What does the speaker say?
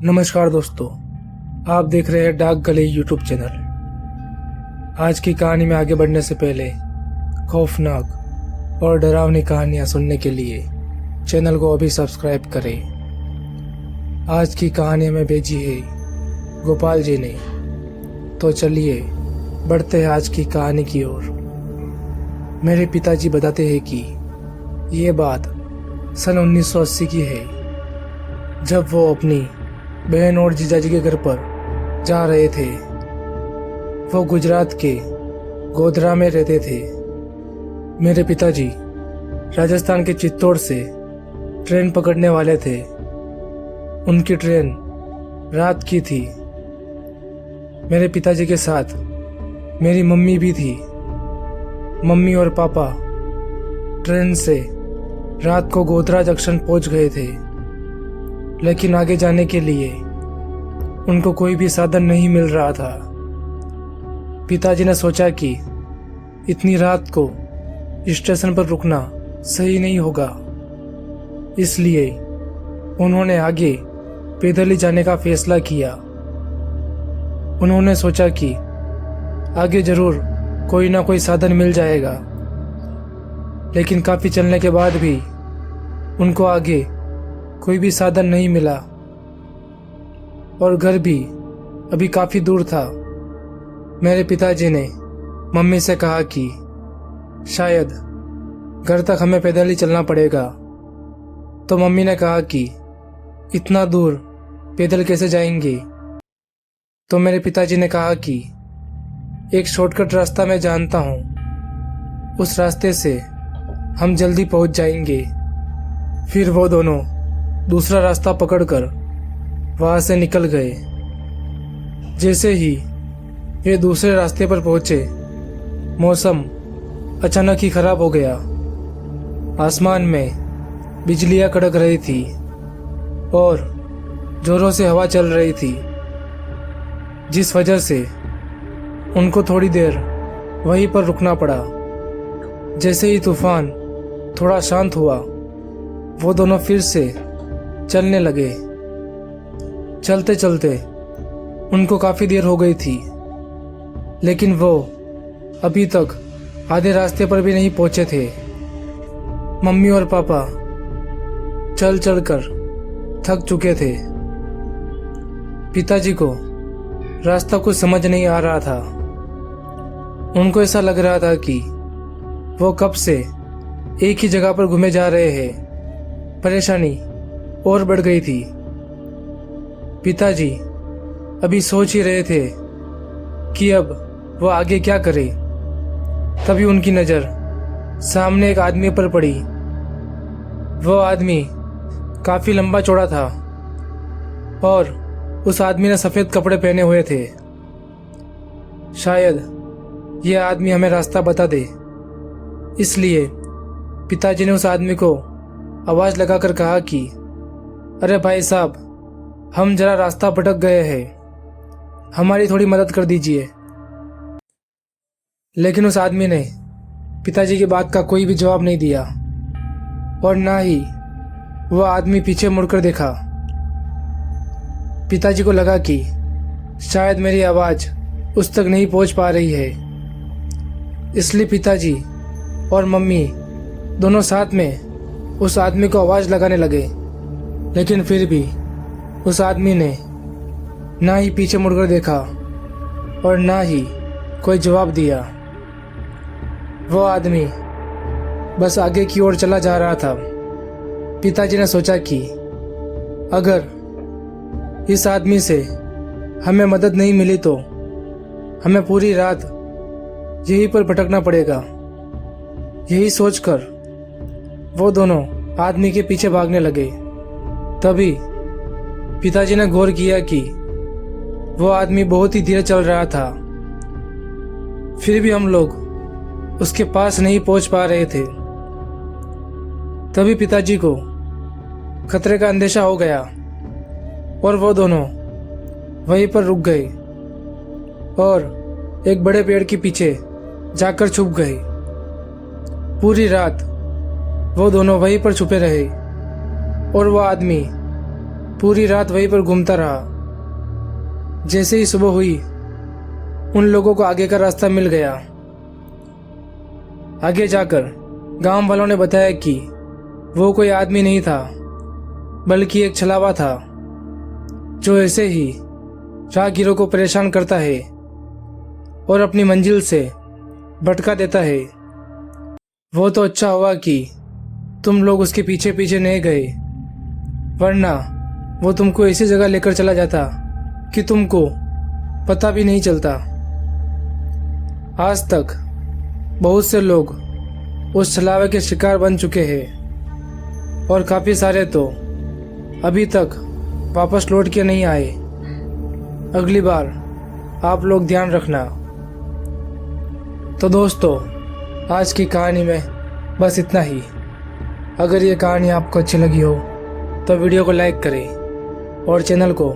नमस्कार दोस्तों, आप देख रहे हैं डाक गली यूट्यूब चैनल। आज की कहानी में आगे बढ़ने से पहले खौफनाक और डरावनी कहानियां सुनने के लिए चैनल को अभी सब्सक्राइब करें। आज की कहानी में भेजी है गोपाल जी ने। तो चलिए बढ़ते हैं आज की कहानी की ओर। मेरे पिताजी बताते हैं कि ये बात सन 1980 की है, जब वो अपनी बहन और जीजाजी के घर पर जा रहे थे। वो गुजरात के गोधरा में रहते थे। मेरे पिताजी राजस्थान के चित्तौड़ से ट्रेन पकड़ने वाले थे। उनकी ट्रेन रात की थी। मेरे पिताजी के साथ मेरी मम्मी भी थी। मम्मी और पापा ट्रेन से रात को गोधरा जंक्शन पहुंच गए थे, लेकिन आगे जाने के लिए उनको कोई भी साधन नहीं मिल रहा था। पिताजी ने सोचा कि इतनी रात को स्टेशन पर रुकना सही नहीं होगा, इसलिए उन्होंने आगे पैदल ही जाने का फैसला किया। उन्होंने सोचा कि आगे जरूर कोई ना कोई साधन मिल जाएगा, लेकिन काफी चलने के बाद भी उनको आगे कोई भी साधन नहीं मिला और घर भी अभी काफी दूर था। मेरे पिताजी ने मम्मी से कहा कि शायद घर तक हमें पैदल ही चलना पड़ेगा। तो मम्मी ने कहा कि इतना दूर पैदल कैसे जाएंगे। तो मेरे पिताजी ने कहा कि एक शॉर्टकट रास्ता मैं जानता हूँ, उस रास्ते से हम जल्दी पहुँच जाएंगे। फिर वो दोनों दूसरा रास्ता पकड़कर वहां से निकल गए। जैसे ही वे दूसरे रास्ते पर पहुंचे, मौसम अचानक ही खराब हो गया। आसमान में बिजलियां कड़क रही थी और जोरों से हवा चल रही थी, जिस वजह से उनको थोड़ी देर वहीं पर रुकना पड़ा। जैसे ही तूफान थोड़ा शांत हुआ, वो दोनों फिर से चलने लगे। चलते चलते उनको काफी देर हो गई थी, लेकिन वो अभी तक आधे रास्ते पर भी नहीं पहुंचे थे। मम्मी और पापा चल चलकर थक चुके थे। पिताजी को रास्ता कुछ समझ नहीं आ रहा था। उनको ऐसा लग रहा था कि वो कब से एक ही जगह पर घूमे जा रहे हैं। परेशानी और बढ़ गई थी। पिताजी अभी सोच ही रहे थे कि अब वो आगे क्या करे। तभी उनकी नज़र सामने एक आदमी पर पड़ी। वो आदमी काफ़ी लंबा चौड़ा था और उस आदमी ने सफ़ेद कपड़े पहने हुए थे। शायद यह आदमी हमें रास्ता बता दे, इसलिए पिताजी ने उस आदमी को आवाज़ लगाकर कहा कि अरे भाई साहब, हम जरा रास्ता भटक गए हैं, हमारी थोड़ी मदद कर दीजिए। लेकिन उस आदमी ने पिताजी की बात का कोई भी जवाब नहीं दिया और ना ही वह आदमी पीछे मुड़कर देखा। पिताजी को लगा कि शायद मेरी आवाज़ उस तक नहीं पहुंच पा रही है, इसलिए पिताजी और मम्मी दोनों साथ में उस आदमी को आवाज़ लगाने लगे। लेकिन फिर भी उस आदमी ने ना ही पीछे मुड़कर देखा और ना ही कोई जवाब दिया। वो आदमी बस आगे की ओर चला जा रहा था। पिताजी ने सोचा कि अगर इस आदमी से हमें मदद नहीं मिली तो हमें पूरी रात यहीं पर भटकना पड़ेगा। यही सोचकर वो दोनों आदमी के पीछे भागने लगे। तभी पिताजी ने गौर किया कि वो आदमी बहुत ही धीरे चल रहा था। फिर भी हम लोग उसके पास नहीं पहुंच पा रहे थे। तभी पिताजी को खतरे का अंदेशा हो गया और वो दोनों वहीं पर रुक गए और एक बड़े पेड़ के पीछे जाकर छुप गए। पूरी रात वो दोनों वहीं पर छुपे रहे और वो आदमी पूरी रात वहीं पर घूमता रहा। जैसे ही सुबह हुई, उन लोगों को आगे का रास्ता मिल गया। आगे जाकर गांव वालों ने बताया कि वो कोई आदमी नहीं था, बल्कि एक छलावा था जो ऐसे ही राहगीरों को परेशान करता है और अपनी मंजिल से भटका देता है। वो तो अच्छा हुआ कि तुम लोग उसके पीछे पीछे नहीं गए, वरना वो तुमको ऐसी जगह लेकर चला जाता कि तुमको पता भी नहीं चलता। आज तक बहुत से लोग उस छलावे के शिकार बन चुके हैं और काफ़ी सारे तो अभी तक वापस लौट के नहीं आए। अगली बार आप लोग ध्यान रखना। तो दोस्तों, आज की कहानी में बस इतना ही। अगर ये कहानी आपको अच्छी लगी हो तो वीडियो को लाइक करें और चैनल को